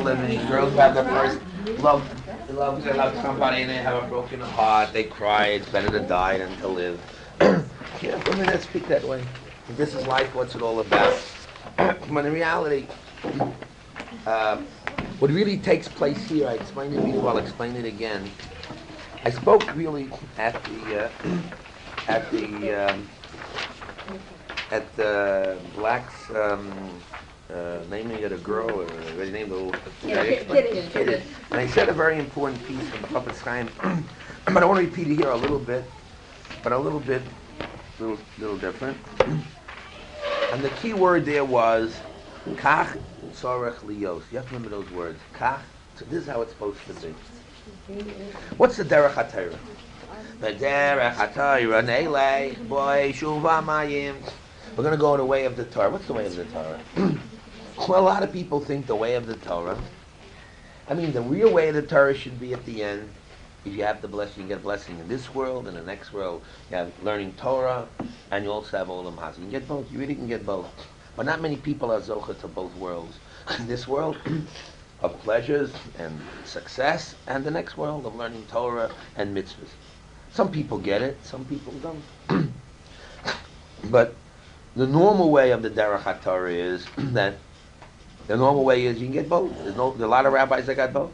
living. Girls have their first love. They love somebody and they have a broken heart. They cry. It's better to die than to live. Women that speak that way. If this is life, what's it all about? But in reality, what really takes place here, I explained it before, I'll explain it again. I spoke really at the blacks naming it a girl, or they named Kitty. And I said a very important piece in the Chafetz Chaim, but I want to repeat it here a little bit, little different. And the key word there was kach tzorech lios. You have to remember those words. Kach. So this is how it's supposed to be. What's the derech haTorah? The derech haTorah neilei boy shuva mayim. We're going to go in the way of the Torah. What's the way of the Torah? Well, a lot of people think the way of the Torah. I mean, the real way of the Torah should be at the end. If you have the blessing, you get a blessing in this world, in the next world. You have learning Torah, and you also have Olam Hazeh. You can get both. You really can get both. But not many people are zocha to both worlds. In this world of pleasures and success, and the next world of learning Torah and mitzvahs. Some people get it, some people don't. But the normal way of the derech haTorah is that the normal way is you can get both. There's a lot of rabbis that got both.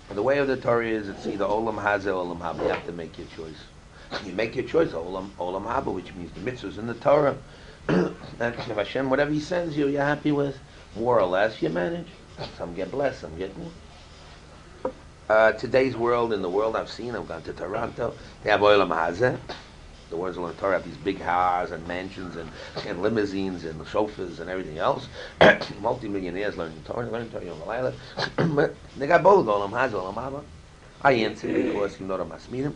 And the way of the Torah is it's either Olam Hazeh or Olam Haba. You have to make your choice. You make your choice, Olam Haba, which means the mitzvahs in the Torah. And if Hashem, whatever He sends you, you're happy with, more or less, you manage. Some get blessed, some get more. Today's world, in the world I've seen, I've gone to Toronto, they have Olam Hazeh. The words of the Torah have these big houses and mansions and limousines and chauffeurs and everything else. Multi-millionaires learning Torah, but they got both, Olam Hazeh, Olam Haba. I answer because you know the Masmirim.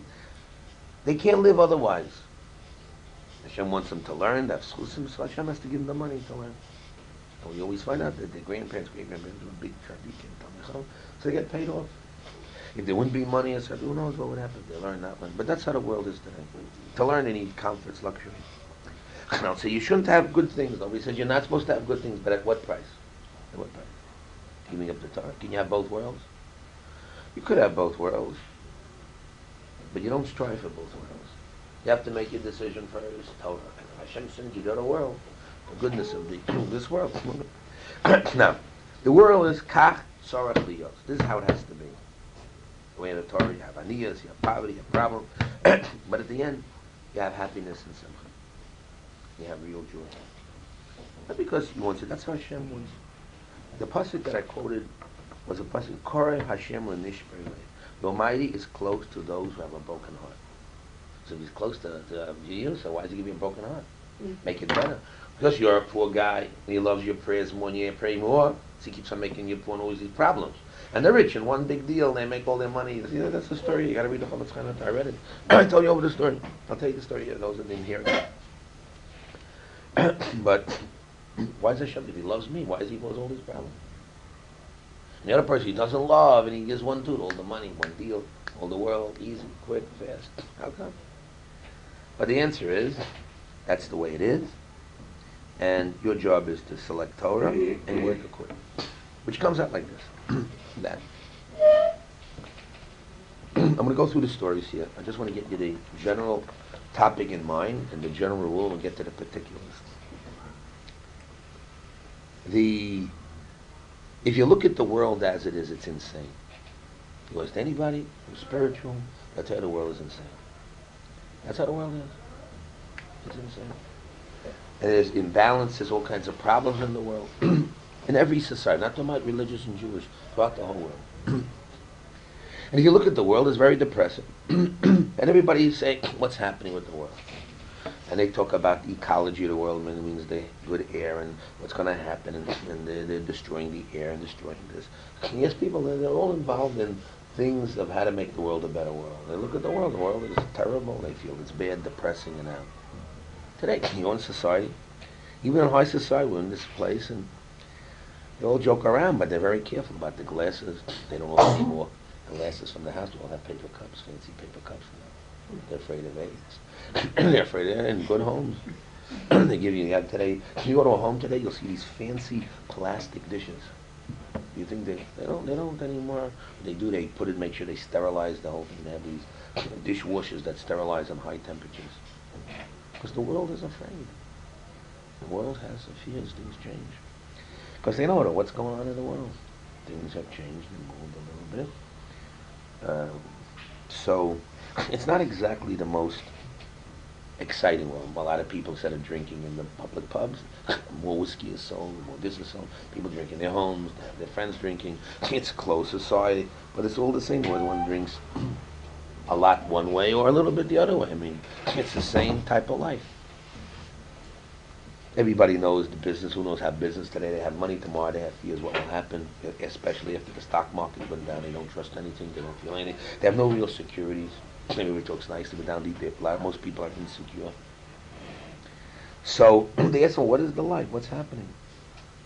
They can't live otherwise. Hashem wants them to learn, they have schusim, so Hashem has to give them the money to learn. And we always find out that their grandparents, great-grandparents were big tzaddikim, so they get paid off. If there wouldn't be money, I said, who knows what would happen? They learn that one. But that's how the world is today. To learn, they need comforts, luxury. And I'll say, you shouldn't have good things. Nobody says you're not supposed to have good things, but at what price? At what price? Giving up the Torah? Can you have both worlds? You could have both worlds, but you don't strive for both worlds. You have to make your decision first. Torah. Hashem sends you to the world, the goodness of this world. Now, the world is kach tzorech lios. This is how it has to be. The way of the Torah, you have aniyas, you have poverty, you have problems, but at the end, you have happiness and simcha. You have real joy. Not because He wants it, that's how Hashem wants it. The pasuk that I quoted was a pasuk, Koreh Hashem l'nishbei lev. The Almighty is close to those who have a broken heart. So if He's close to you, so why does He give you a broken heart? Make it better. Because you're a poor guy, and He loves your prayers more, and you pray more, so He keeps on making you poor and always these problems. And they're rich, and one big deal, they make all their money. You know, that's the story. You got to read the Chafetz Chaim. I read it. I told you over the story. I'll tell you the story here. Those that didn't hear it. But why is Hashem? If He loves me, why does He cause all these problems? And the other person He doesn't love, and He gives one dude all the money, one deal, all the world, easy, quick, fast. How come? But the answer is, that's the way it is. And your job is to select Torah and work according, which comes out like this. That. I'm going to go through the stories here. I just want to get you the general topic in mind and the general rule and get to the particulars. If you look at the world as it is, it's insane. You ask anybody who's spiritual, that's how the world is insane. That's how the world is. It's insane. And there's imbalance, there's all kinds of problems in the world. In every society, not talking about religious and Jewish, throughout the whole world. And if you look at the world, it's very depressing. And everybody's saying, what's happening with the world? And they talk about the ecology of the world, and it means the good air, and what's going to happen, and they're destroying the air and destroying this. And yes, people, they're all involved in things of how to make the world a better world. They look at the world is terrible, they feel it's bad, depressing, and out. Today, you know, in society, even in high society, we're in this place, and they all joke around, but they're very careful about the glasses. They don't all need more glasses from the house. They all have paper cups, fancy paper cups. They're afraid of AIDS. They're afraid of it in good homes. They give you today. If you go to a home today, you'll see these fancy plastic dishes. You think they don't anymore? They do. They put it, make sure they sterilize the whole thing. They have these dishwashers that sterilize on high temperatures. Because the world is afraid. The world has fears things change. Because they know what's going on in the world. Things have changed and moved a little bit. So it's not exactly the most exciting world. A lot of people, instead of drinking in the public pubs, more whiskey is sold, more this is sold. People drink in their homes, they have their friends drinking. It's a closed society, but it's all the same. Whether one drinks a lot one way or a little bit the other way. I mean, it's the same type of life. Everybody knows the business. Who knows how business today? They have money tomorrow. They have fears what will happen, especially after the stock market went down. They don't trust anything. They don't feel anything. They have no real securities. Maybe we talk nicely, but down deep, most people are insecure. So they ask them, what is the life? What's happening?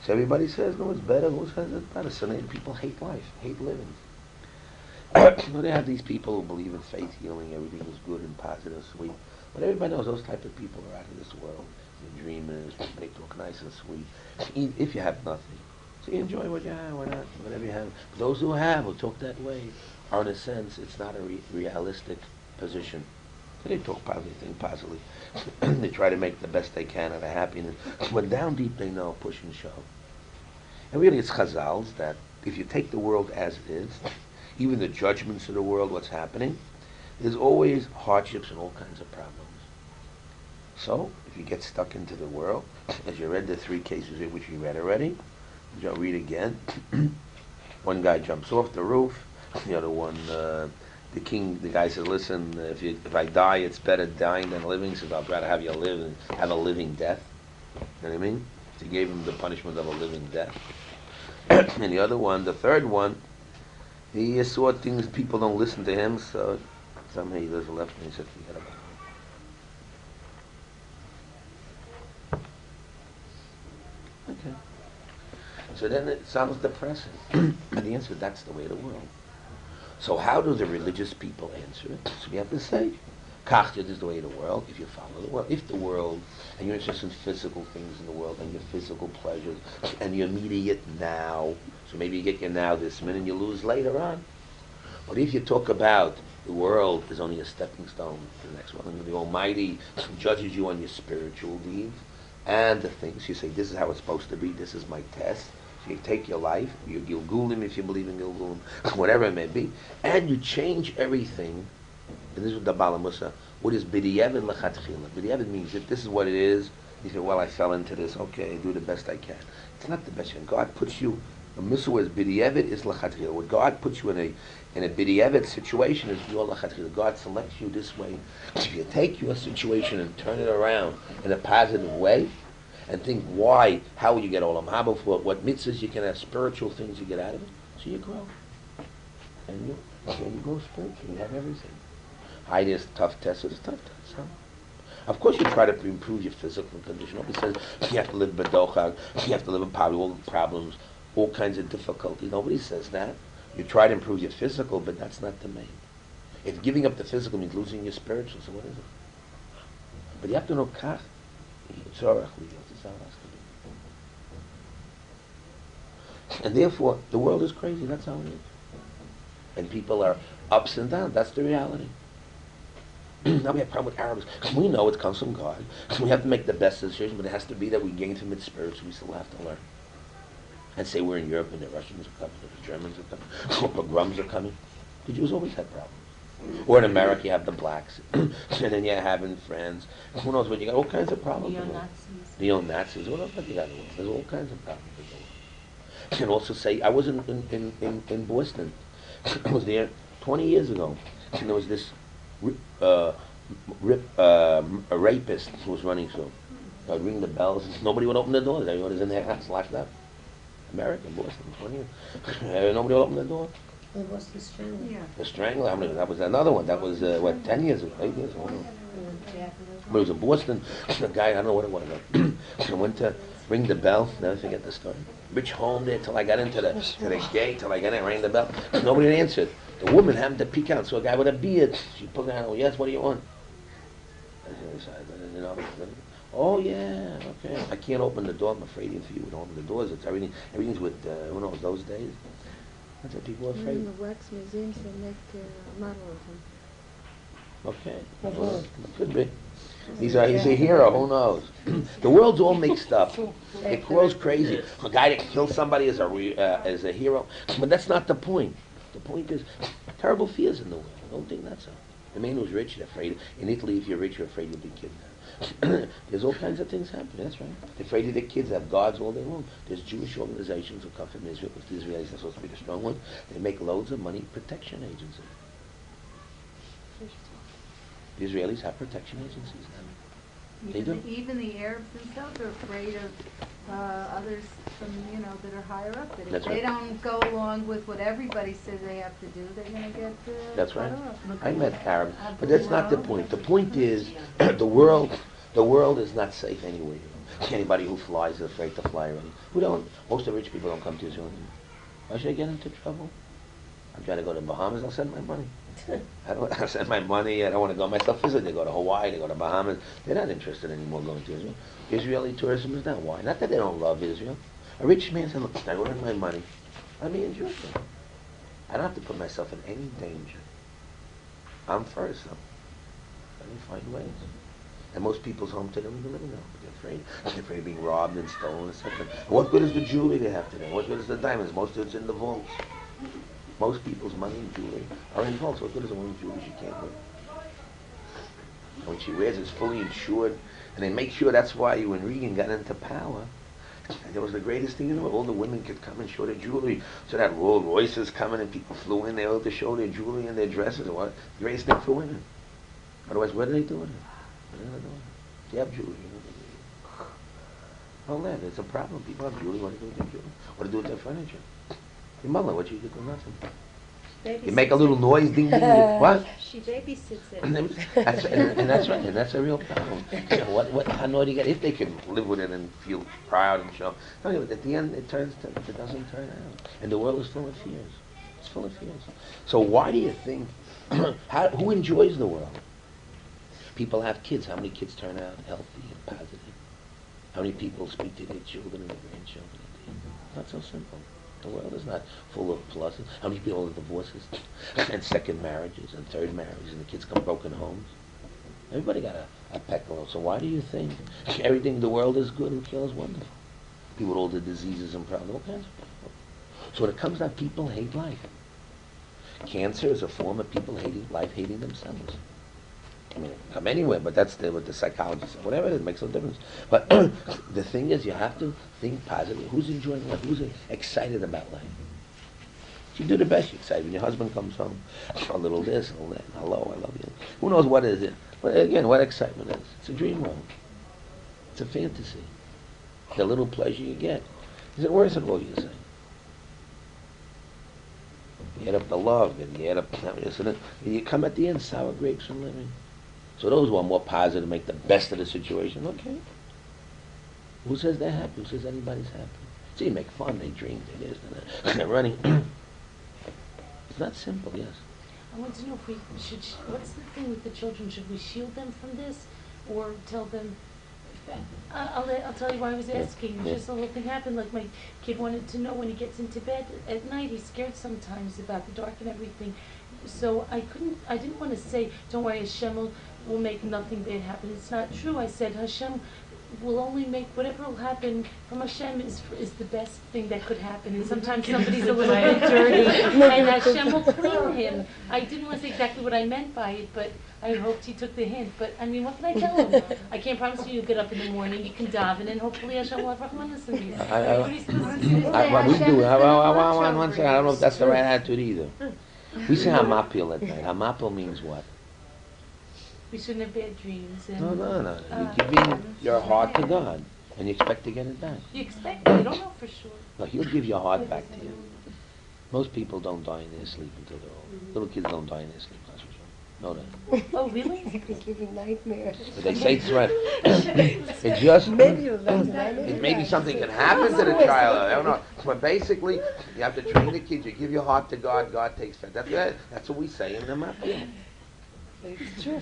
So everybody says, no, it's better. Who says it's better? So then people hate life, hate living. They have these people who believe in faith healing. Everything is good and positive, sweet. But everybody knows those type of people are out of this world. The dreamers, they talk nice and sweet. If you have nothing, so you enjoy what you have, whatever you have. Those who have, who talk that way, are in a sense, it's not a realistic position. So they talk positive, think positively. They try to make the best they can out of happiness. But down deep, they know push and shove. And really, it's Chazal's that if you take the world as it is, even the judgments of the world, what's happening, there's always hardships and all kinds of problems. So, if you get stuck into the world, as you read the 3 cases here, which we read already, which I'll read again. One guy jumps off the roof. The other one, the guy says, listen, if I die, it's better dying than living. He says, I'd rather have you live and have a living death. You know what I mean? So he gave him the punishment of a living death. And the other one, the third one, he saw things, people don't listen to him, so somehow he just left and he said, forget about it. Okay. So then it sounds depressing. But the answer is that's the way of the world. So how do the religious people answer it? So we have to say, Kachjad is the way of the world, if you follow the world. If the world, and you're interested in physical things in the world, and your physical pleasures, and your immediate now, so maybe you get your now this minute and you lose later on. But if you talk about the world is only a stepping stone to the next one, and the Almighty judges you on your spiritual deeds, and the things, you say, this is how it's supposed to be, this is my test. So you take your life, you Gilgulim if you believe in Gilgulim, whatever it may be, and you change everything. And this is the Bala Musa. What is B'diavad l'chatchila? B'diavad means if this is what it is, you say, well, I fell into this, okay, do the best I can. It's not the best. God puts you, the Musa is B'diavad is l'chatchila. What God puts you in a B'diavad situation is your l'chatchila. God selects you this way. If you take your situation and turn it around in a positive way, and think why, how will you get Olam Haba for what mitzvahs you can have, spiritual things you get out of it, so you grow. And you grow spiritually, you have everything. Hiding is tough tests, it's tough tests, huh? Of course you try to improve your physical condition. Nobody says you have to live bedochag, you have to live in poverty, all the problems, all kinds of difficulties. Nobody says that. You try to improve your physical, but that's not the main. If giving up the physical means losing your spiritual, so what is it? But you have to know kach. And therefore, the world is crazy, that's how it is. And people are ups and downs, that's the reality. Now we have a problem with Arabs. We know it comes from God. We have to make the best decision, but it has to be that we gain from its spirits, we still have to learn. And say we're in Europe and the Russians are coming, the Germans are coming, or pogroms are coming. The Jews always had problems. Or in America you have the blacks, and then you have in France, who knows what you got, all kinds of problems. Neo-Nazis, what else have you got? There's all kinds of problems. You can also say, I was in Boston, I was there 20 years ago, and there was this a rapist who was running through. I'd ring the bells, and nobody would open the doors, everyone was in their house locked up. America, Boston, 20 years. Nobody would open the door. It was the Strangler. Yeah. The Strangler, I mean, that was another one. That was, 10 years ago, 8 years ago. But it was in Boston. The guy, I don't know what it was. I went to ring the bell, never forget the story. Rich home there till I got into the gate, till I got in, rang the bell. Nobody answered. The woman happened to peek out, so a guy with a beard. She put down, yes, what do you want? Oh yeah, okay. I can't open the door. I'm afraid if you would open the doors, it's everything. Everything's with who knows those days. That's what people are afraid. In the wax museums, they make a model of him. Okay, well, could be. He's a hero. Who knows? The world's all mixed up. It grows crazy. A guy that kills somebody is a hero, but that's not the point. The point is terrible fears in the world. Don't think that's so. The man who's rich is afraid. In Italy, if you're rich, you're afraid you'll be kidnapped. There's all kinds of things happening. That's right. They're afraid of their kids. They have guards all day long. There's Jewish organizations who come from Israel, because the Israelis are supposed to be the strong ones. They make loads of money. Protection agencies. The Israelis have protection agencies now. They do. Even the Arabs themselves are afraid of others from, that are higher up. That if they don't go along with what everybody says they have to do, they're going to get That's right. cut off. I met Arabs, but that's not the point. The point is the world is not safe anywhere. Anybody who flies is afraid to fly around. Most of the rich people don't come to Israel anymore. Why should I get into trouble? I'm trying to go to the Bahamas. I'll send my money. I'll send my money. I don't want to go myself physically. They go to Hawaii. They go to Bahamas. They're not interested anymore going to Israel. Israeli tourism is not. Why? Not that they don't love Israel. A rich man said, look, I earn my money. Let me enjoy it. I don't have to put myself in any danger. I'm first, though. Let me find ways. And most people's home today, we live in them. They're afraid. They're afraid of being robbed and stolen, etc. What good is the jewelry they have today? What good is the diamonds? Most of it's in the vaults. Most people's money and jewelry are in vaults. What good is a woman's jewelry she can't wear? And when she wears, it's fully insured. And they make sure that's why when Reagan got into power, it was the greatest thing in the world. All the women could come and show their jewelry. So that Rolls Royces coming and people flew in there to show their jewelry and their dresses. It was the greatest thing for women. Otherwise, what are they doing? What are they doing? They have jewelry. All that. It's a problem. People have jewelry. What to do with their jewelry? What to do with their furniture? Your mother, what you do with nothing? You make a little noise, ding, ding, ding. What? She babysits it. and that's right, and that's a real problem. How naughty you get? If they can live with it and feel proud and show. No, at the end, it doesn't turn out. And the world is full of fears. It's full of fears. So why do you think, who enjoys the world? People have kids. How many kids turn out healthy and positive? How many people speak to their children and their grandchildren at the end? Not so simple. The world is not full of pluses. How many people have divorces and second marriages and third marriages and the kids come broken homes? Everybody got a peck a little. So why do you think everything in the world is good and kills wonderful? People with all the diseases and problems, all kinds of people. So when it comes down, people hate life. Cancer is a form of people hating life, hating themselves. I mean, come anywhere, but that's what the psychologists say. Whatever it is, makes no difference. But the thing is, you have to think positive. Who's enjoying life? Who's excited about life? You do the best you're excited. When your husband comes home, a little this, a little that, hello, I love you. Who knows what is it? But again, what excitement is? It's a dream world. It's a fantasy. The little pleasure you get. Is it worth it all, you say? You add up the love, and you add up this and that, and you come at the end, sour grapes from living. So those who are more positive make the best of the situation. Okay. Who says they're happy? Who says anybody's happy? See, you make fun, they drink, they this, and that. They're running. It's not simple, yes. I want to know if we should, what's the thing with the children? Should we shield them from this? Or tell them, I'll tell you why I was asking. Just the whole thing happened. Like my kid wanted to know when he gets into bed at night, he's scared sometimes about the dark and everything. So I didn't want to say, don't worry, Hashem will make nothing bad happen. It's not true. I said Hashem will only make whatever will happen from Hashem is the best thing that could happen. And sometimes somebody's a little bit dirty, and Hashem will clean him. I didn't want to say exactly what I meant by it, but I hoped he took the hint. But I mean, what can I tell him? I can't promise you you'll get up in the morning, you can daven, and hopefully Hashem will have Rahman listen to you. What are you supposed to do? What we do, one second, I don't know if that's the right attitude either. We say Hamapil at night. Hamapil means what? We shouldn't have bad dreams. And No. You're giving your heart to God, and you expect to get it back. You expect it. You don't know for sure. No, He'll give your heart back to you. Most people don't die in their sleep until they're old. Little kids don't die in their sleep. That's for sure. Know that. Oh, really? They give you nightmares. But they say it's right. It just it maybe something can happen to the child. I don't know. But basically, you have to train the kids. You give your heart to God. God takes care. That's what we say in the Mapia. It's true.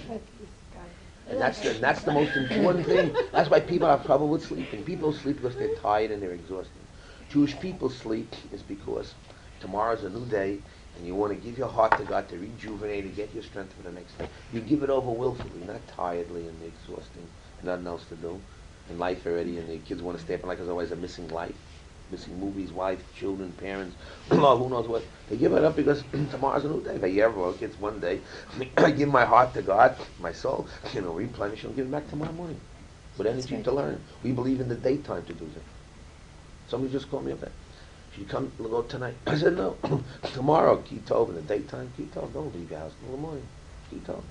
And that's the most important thing. That's why people have trouble with sleeping. People sleep because they're tired and they're exhausted. Jewish people sleep is because tomorrow's a new day, and you want to give your heart to God to rejuvenate, to get your strength for the next day. You give it over willfully, not tiredly and exhausting, and nothing else to do. And life already, and the kids want to stay up, and like there's always a missing life. Missing movies, wife, children, parents, who knows what. They give it up because tomorrow's a new day. It's one day. I give my heart to God, my soul, replenish and give it back tomorrow morning. With energy to learn. We believe in the daytime to do that. Somebody just called me up there. She come, go tonight. I said, no. Tomorrow, Kitov, in the daytime, Kitov, don't leave your house in the morning. Kitov.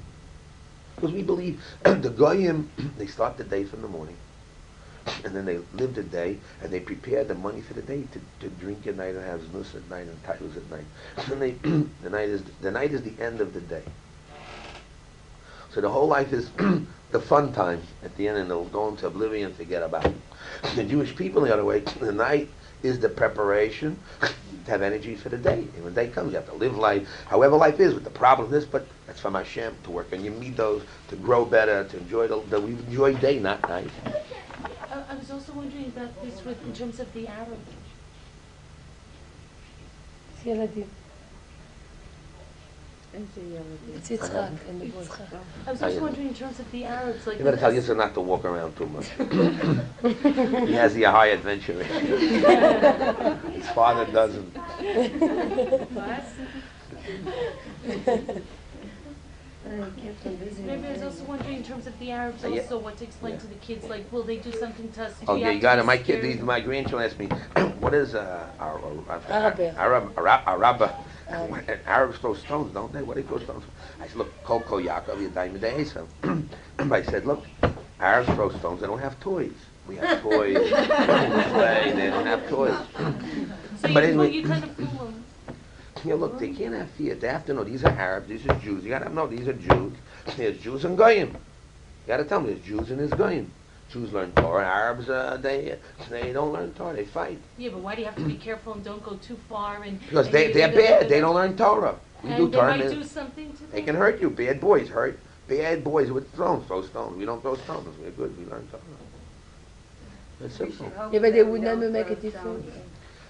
Because we believe the Goyim, they start the day from the morning. And then they live the day, and they prepare the money for the day to drink at night and have znus at night and tailus at night. And the night is the end of the day. So the whole life is the fun time at the end, and they'll go into oblivion, forget about it. The Jewish people, the other way, the night is the preparation to have energy for the day. And when the day comes, you have to live life, however life is, with the problem this, but that's from Hashem, to work on your midos, to grow better, to enjoy we enjoy day, not night. I was also wondering about this in terms of the Arab. It's Yitzchak and the boy. I was also wondering in terms of the Arabs. Like You better tell Yitzchak not to walk around too much. He has the high adventure. His father doesn't. Maybe I was also wondering in terms of the Arabs also what to explain to the kids. Like, will they do something to us? Oh yeah, you got it. My kid, my grandchildren asked me, what is Arabs throw stones, don't they? What do they throw stones? I said, look, Kol Yaakov Yadayim De'esav. I said, look, Arabs throw stones. They don't have toys. We have toys. They don't have toys. So but anyway, you kind of fool them. Yeah, look, they can't have fear. They have to know these are Arabs, these are Jews. You got to know these are Jews. There's Jews and Goyim. You got to tell them there's Jews and there's Goyim. Jews learn Torah. Arabs, they don't learn Torah. They fight. Yeah, but why do you have to be careful and don't go too far? Because they're bad. They don't learn Torah. We do Torah. They might do something to them. They can hurt you. Bad boys hurt. Bad boys with stones throw stones. We don't throw stones. We're good. We learn Torah. That's simple. Yeah, but they would never make a difference.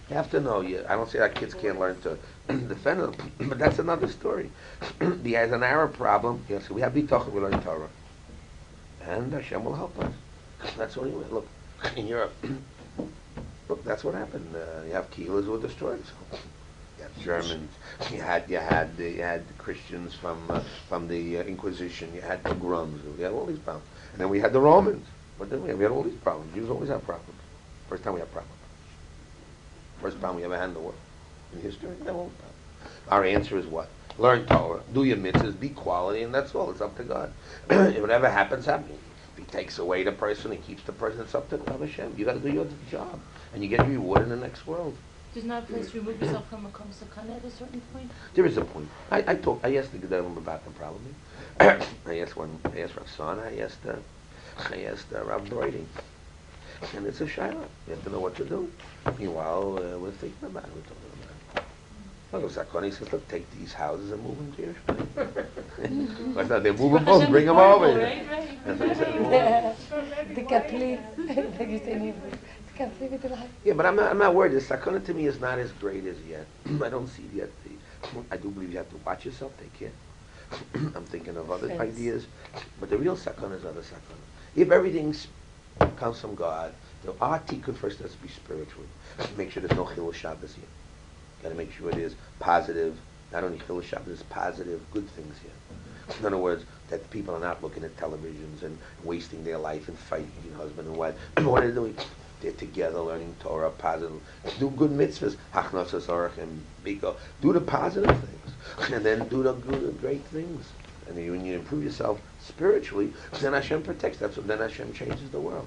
You have to know. I don't say that kids can't learn to defend them, but that's another story. He has an Arab problem. So we have bitachon, we learn Torah, and Hashem will help us. That's what he went. Look, in Europe, look, that's what happened. You have kehillas were destroyed. So you have Germans. You had the Christians from the Inquisition. You had pogroms. We had all these problems, and then we had the Romans. But then we had all these problems. Jews always have problems. First time we have problems. First time we ever had in the world. In history, that won't happen. Our answer is what? Learn Torah, do your mitzvahs, be quality, and that's all. It's up to God. If whatever happens, happens. If He takes away the person, He keeps the person, it's up to Hashem. You got to do your job, and you get rewarded in the next world. Does not a place remove yourself from a sakana at a certain point? There is a point. I asked the Gedolim about the problem. I asked Rav Son, I asked Rav Broiding. And it's a shiur. You have to know what to do. Meanwhile, we're thinking about it. We're talking about it. Look, Zakoni says, look, take these houses and move them to Yerushalayim. But no, they move them both, bring them over. Right. That's what he said. The complete, like you say in Hebrew, the complete with the life. Yeah, but I'm not worried. The Sakona to me is not as great as yet. I don't see yet. I do believe you have to watch yourself, take care. I'm thinking of other ideas. But the real Sakona is other Sakona. If everything's comes from God, our tikkun first has to be spiritual. Make sure there's no chilul Shabbos here. Got to make sure it is positive. Not only chilul Shabbos, it's positive, good things here. In other words, that people are not looking at televisions and wasting their life and fighting husband and wife. What are they doing? They're together learning Torah, positive. Do good mitzvahs. Hachnosas orach and biko. Do the positive things, and then do the great things. And then when you improve yourself spiritually, then Hashem protects. Then Hashem changes the world.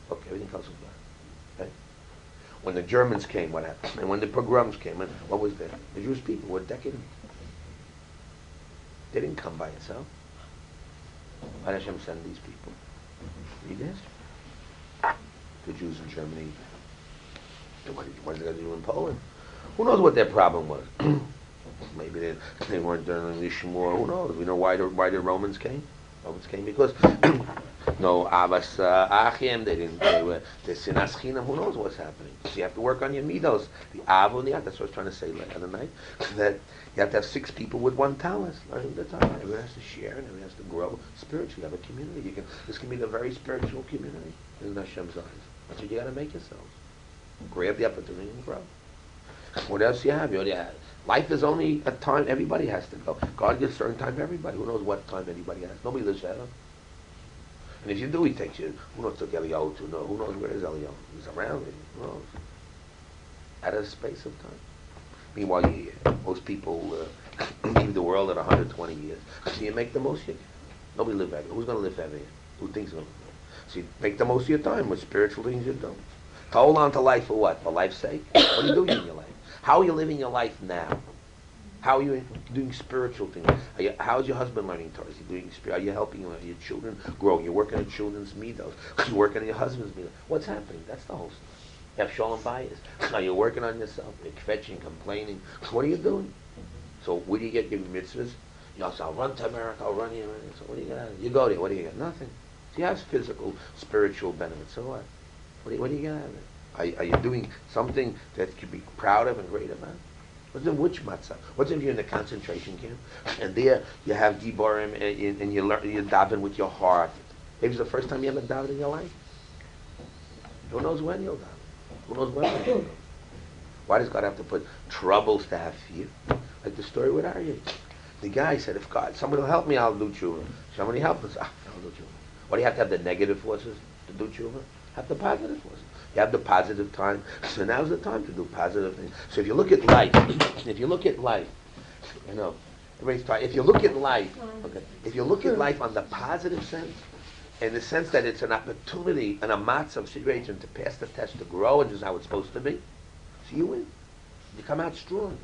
Look, everything comes from God. Okay? When the Germans came, what happened? And when the pogroms came, what was there? The Jewish people were decadent. They didn't come by itself. Why did Hashem send these people? Read the history. The Jews in Germany. What did they do in Poland? Who knows what their problem was? Maybe they weren't doing the Shmur. Who knows? We know why the Romans came. Romans came because no Abbas Achim, they were the Sinas Chinam, who knows what's happening. So you have to work on your midos. The Avo and the Ad, that's what I was trying to say the other night, that you have to have 6 people with 1 talent, learning the Torah. Everyone has to share and everyone has to grow spiritually. You have a community. This can be a very spiritual community in Hashem's eyes. That's what you got to make yourselves. Grab the opportunity and grow. What else you have? Life is only a time everybody has to go. God gives a certain time to everybody. Who knows what time anybody has? Nobody lives forever. And if you do, he takes you. Who knows took Eliyahu to? No. Who knows where is Eliyahu? He's around. Who knows? Out of the space of time. Meanwhile, most people leave the world at 120 years. So you make the most you can. Nobody lives forever. Who's going to live forever? Who thinks going to live forever? So you make the most of your time with spiritual things you do. Hold on to life for what? For life's sake? What are you doing in your life? How are you living your life now? How are you doing spiritual things? How is your husband learning Torah? Is he doing are you helping your children grow? You're working on children's midos. You're working on your husband's midos. What's happening? That's the whole story. You have shalom bias. Now you're working on yourself. You're fetching, complaining. What are you doing? So where do you get your mitzvahs? So I'll run to America. I'll run here. So what do you get out of it? You go there. What do you get? Nothing. So you have physical, spiritual benefits. So what? What do you get out of it? Are you doing something that you could be proud of and great about? What's in which matzah? What's if you're in a concentration camp and there you have Giborim and you're davening with your heart? Maybe it's the first time you ever davened in your life. Who knows when you'll daven? Who knows when you'll daven? Why does God have to put troubles to have fear? Like the story with Aryeh. The guy said, if somebody will help me, I'll do tshuva. Somebody help us, I'll do tshuva. Why do you have to have the negative forces to do tshuva? Have the positive forces. You have the positive time. So now's the time to do positive things. So if you look at life, everybody's trying. If you look at life, if you look at life on the positive sense, in the sense that it's an opportunity, an amatz of situation to pass the test, to grow, and this is how it's supposed to be, so you win. You come out strong.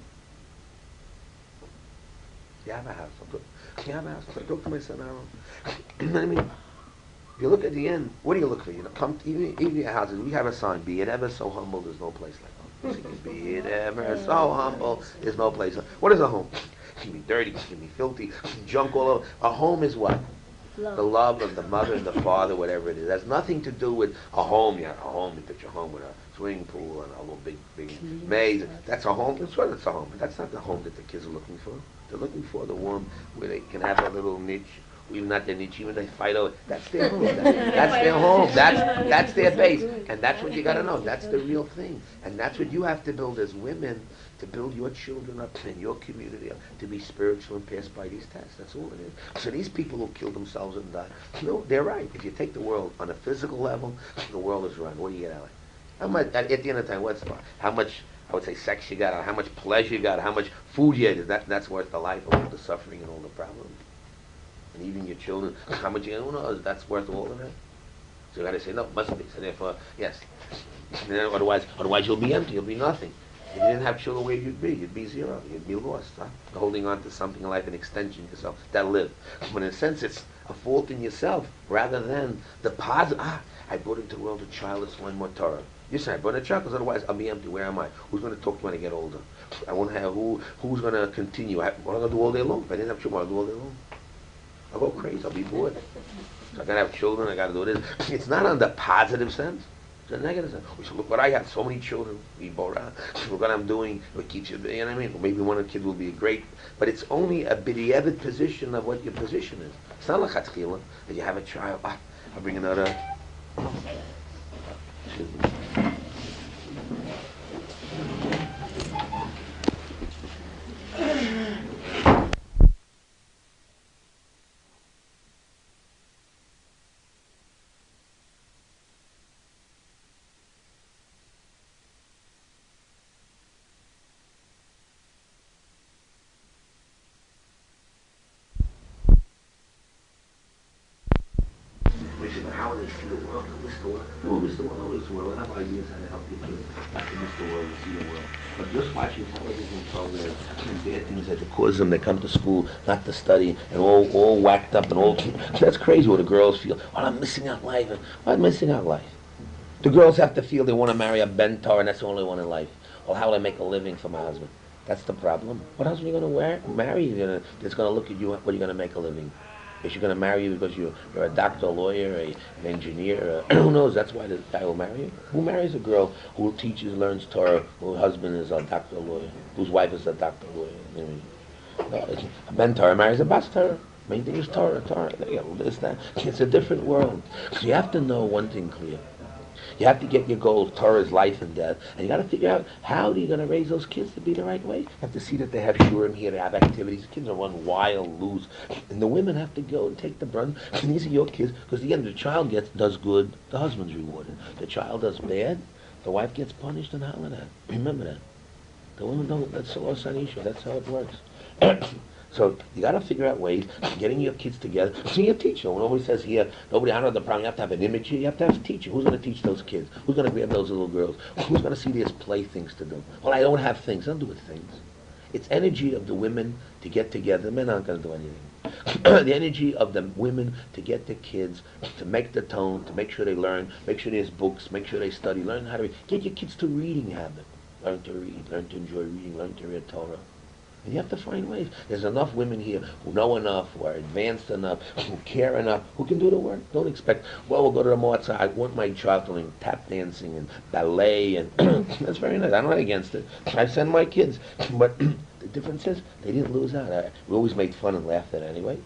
You have a house. You have a house. I talk to my son Aaron. You know what I mean? If you look at the end, what do you look for? Come to, even your houses. We have a sign: "Be it ever so humble, there's no place like home." Be it ever so humble, there's no place. What is a home? It can be dirty, it can be filthy, it can be junk all over. A home is what? The love of the mother and the father, whatever it is. It has nothing to do with a home. You picture a home with a swimming pool and a little big maze. That's a home. That's what it's a home. But that's not the home that the kids are looking for. They're looking for the one where they can have a little niche. Even not their niche, even they fight over. That's their home. That's their home. That's their base. And that's what you got to know. That's the real thing. And that's what you have to build as women, to build your children up and your community up, to be spiritual and pass by these tests. That's all it is. So these people who kill themselves and die, they're right. If you take the world on a physical level, the world is run. What do you get out of it? How much, at the end of the time, how much, I would say, sex you got, or how much pleasure you got, how much food you ate, that's worth the life of all the suffering and all the problems. And even your children, how much you know, that's worth all of it. So you got to say, no, it must be. So therefore, yes. And then otherwise you'll be empty, you'll be nothing. If you didn't have children, where you'd be? You'd be zero. You'd be lost. Huh? Holding on to something in life, an extension of yourself that live. But in a sense, it's a fault in yourself rather than the positive. I brought into the world a child that's learning more Torah. You say I brought a child because otherwise I'll be empty. Where am I? Who's going to talk to me when I get older? I won't have who's going to continue. What am I going to do all day long? If I didn't have children, I'll do all day long. I'll go crazy. I'll be bored. So I got to have children. I got to do this. It's not on the positive sense. It's a negative sense. We should look what I have. So many children. Look what I'm doing. It keeps you. You know what I mean? Or maybe one of the kids will be great. But it's only a b'diavad position of what your position is. It's not like chatchila that you have a child. I'll bring another. Excuse me. How they see the world, miss the world. No, miss the world, always the world. I have ideas how to help you to miss the world and see the world. But just watching television programs and bad things that cause them to come to school, not to study, and all whacked up and all. That's crazy what the girls feel. Oh, I'm missing out life. I'm missing out life. The girls have to feel they want to marry a bentar and that's the only one in life. Well, how will I make a living for my husband? That's the problem. What husband are you going to marry? That's going to look at you, what are you going to make a living? Is she going to marry you because you're a doctor, a lawyer, an engineer? Who knows? That's why the guy will marry you. Who marries a girl who teaches, learns Torah, whose husband is a doctor, a lawyer, whose wife is a doctor, a lawyer? I mean, no, a Ben Torah marries a Bas Torah. Main thing is Torah. It's a different world. So you have to know one thing clear. You have to get your goal. Torah is life and death. And you got to figure out how are you going to raise those kids to be the right way. You have to see that they have shiurim here, they have activities. The kids are run wild, loose. And the women have to go and take the brunt. And these are your kids. Because the end, the child does good, the husband's rewarded. The child does bad, the wife gets punished and hollered at. Remember that. The women don't. That's the Los Anisha. That's how it works. So you got to figure out ways getting your kids together. So you teacher. When nobody says here, nobody. I don't know the problem. You have to have an image here. You have to have a teacher. Who's going to teach those kids? Who's going to grab those little girls? Who's going to see there's play things to do? Well, I don't have things. I don't do with things. It's energy of the women to get together. The men aren't going to do anything. The energy of the women to get the kids, to make the tone, to make sure they learn, make sure there's books, make sure they study, learn how to read. Get your kids to reading habit. Learn to read, learn to enjoy reading, learn to read Torah. And you have to find ways. There's enough women here who know enough, who are advanced enough, who care enough, who can do the work. Don't expect, well, we'll go to the musar. I want my child to learn tap dancing and ballet, and that's very nice. I'm not against it. I send my kids. But the difference is, they didn't lose out. We always made fun and laughed at it anyway.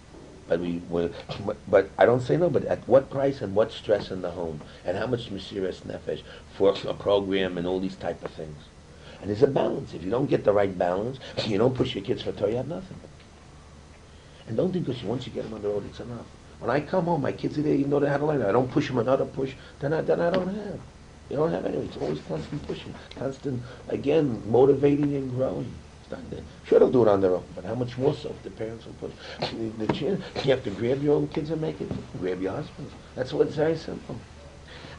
But I don't say no, but at what price and what stress in the home? And how much mesiras nefesh for a program and all these type of things. And there's a balance. If you don't get the right balance, you don't push your kids for Torah, you have nothing. And don't think because once you get them on the road, it's enough. When I come home, my kids are there, even though they had to learn. I don't push them another push, then I don't have. You don't have anything. It's always constant pushing. Constant, again, motivating and growing. It's not there. Sure, they'll do it on their own, but how much more so if the parents will push? You have to grab your own kids and make it. Grab your husbands. That's what it's very simple.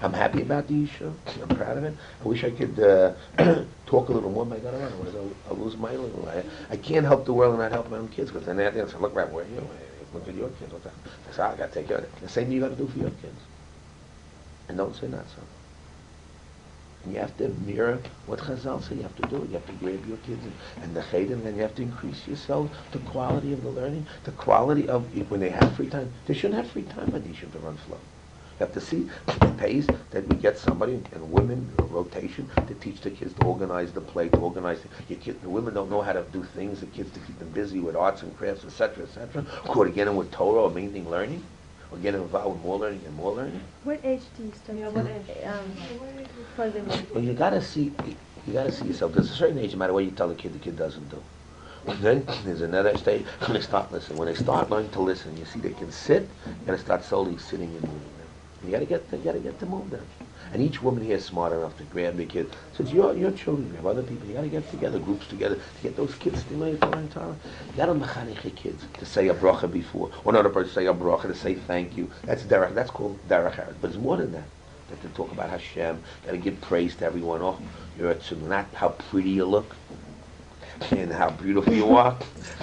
I'm happy about the issue. I'm proud of it. I wish I could talk a little more, but I got to run. I'll lose my little. I can't help the world and not help my own kids, because then they say, look, right, where are you? Look at your kids. What's that? I say, I got to take care of it. The same thing you got to do for your kids. And don't say not so. And you have to mirror what Chazal said you have to do. You have to grab your kids and the cheder, and then you have to increase yourself, the quality of the learning, the quality of, when they have free time. They shouldn't have free time at Yeshiva to run flow. You have to see it pays that we get somebody and women a rotation to teach the kids to organize the play, to organize the women don't know how to do things, the kids to keep them busy with arts and crafts, etc., or to get them with Torah or main thing learning, or get them involved with more learning and more learning. What age do you start? Yeah, what age? For Well, you gotta see yourself. There's a certain age, no matter what you tell the kid doesn't do. And then there's another stage when they start listening. When they start learning to listen, you see they can sit. You gotta start slowly sitting and moving. You gotta get to move them. And each woman here is smart enough to grab the kid. So it's your children, you have other people. You gotta get together, groups together, to get those kids stimulated to learn Torah. You gotta mechanech your kids to say a bracha before, or another person to say a bracha, to say thank you. That's derech. That's called derech eretz. But it's more than that. You have to talk about Hashem. You gotta give praise to everyone. Oh, you're a tzimmer. Not how pretty you look and how beautiful you are.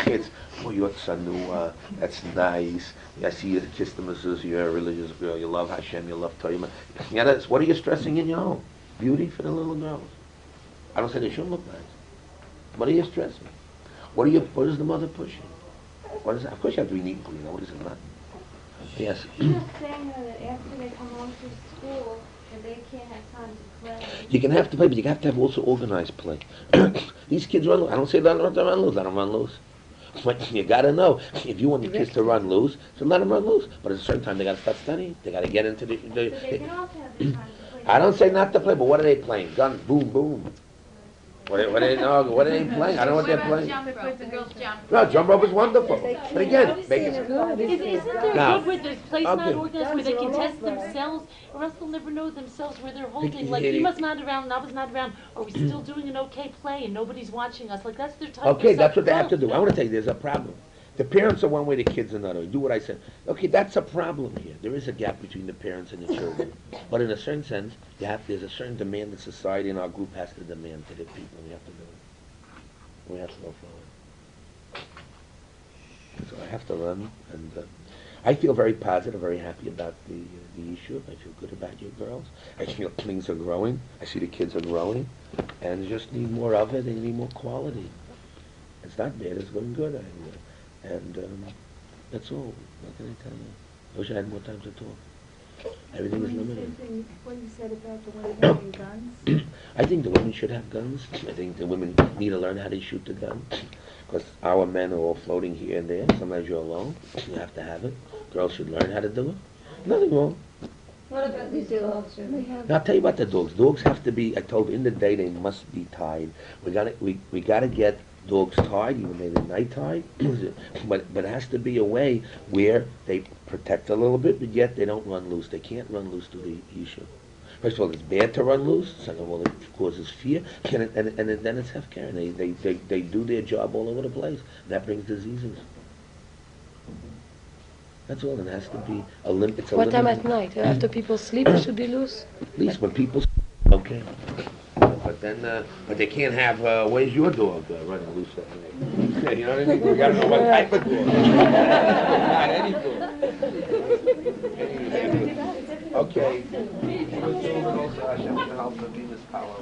It's, oh, you're tzanua, that's nice. I see you kiss the mezuzah, you're a religious girl, you love Hashem, you love Torah. Yeah, what are you stressing in your home? Beauty for the little girls. I don't say they shouldn't look nice. What are you stressing? What is the mother pushing? What is that? Of course you have to be neat and clean, what is it not? Yes. You're just saying that after they come home from school, that they can't have time to play. You can have to play, but you have to have also organized play. These kids run loose. I don't say let them run loose. Let them run loose. But you got to know, if you want the kids to run loose, so let them run loose. But at a certain time, they got to start studying. They got to get into the... So they can also have the time to play. I don't say not to play, but what are they playing? Guns, boom, boom. What are they playing? I don't know what they're playing. No, jump rope is wonderful. But again, make it... Isn't there Now, good where there's place not organized where they can test themselves, or else they'll never know themselves where they're holding. Like, he was not around, and I was not around. Are we still doing an okay play and nobody's watching us? Like, that's their time. Okay, that's what they have to do. I want to tell you, there's a problem. The parents are one way, the kids are another way. Do what I said. Okay, that's a problem here. There is a gap between the parents and the children. But in a certain sense, there's a certain demand that society and our group has to demand to the people. We have to do it. We have to go forward. So I have to run. And I feel very positive, very happy about the issue. I feel good about you girls. I feel things are growing. I see the kids are growing. And you just need more of it. They need more quality. It's not bad. It's going good. And That's all. What can I tell you? I wish I had more time to talk. Everything is limited. What you said about the women having guns? I think the women should have guns. I think the women need to learn how to shoot the gun. Because our men are all floating here and there. Sometimes you're alone. You have to have it. Girls should learn how to do it. Nothing wrong. What about these dogs? Now I'll tell you about the dogs. Dogs have to be, I told you, in the day they must be tied. We gotta get dogs tied, even though they're night tied. but it has to be a way where they protect a little bit, but yet they don't run loose. They can't run loose to the issue. First of all, it's bad to run loose. Second of all, it causes fear. And then it's hefker. They do their job all over the place. That brings diseases. That's all. It has to be a limit. What time at night? After people sleep, it should be loose? At least when people sleep, okay. But then, but they can't have, where's your dog running loose at night? You know what I mean? We gotta know what type of dog. Not any dog. Okay. Hashem can help them be this power.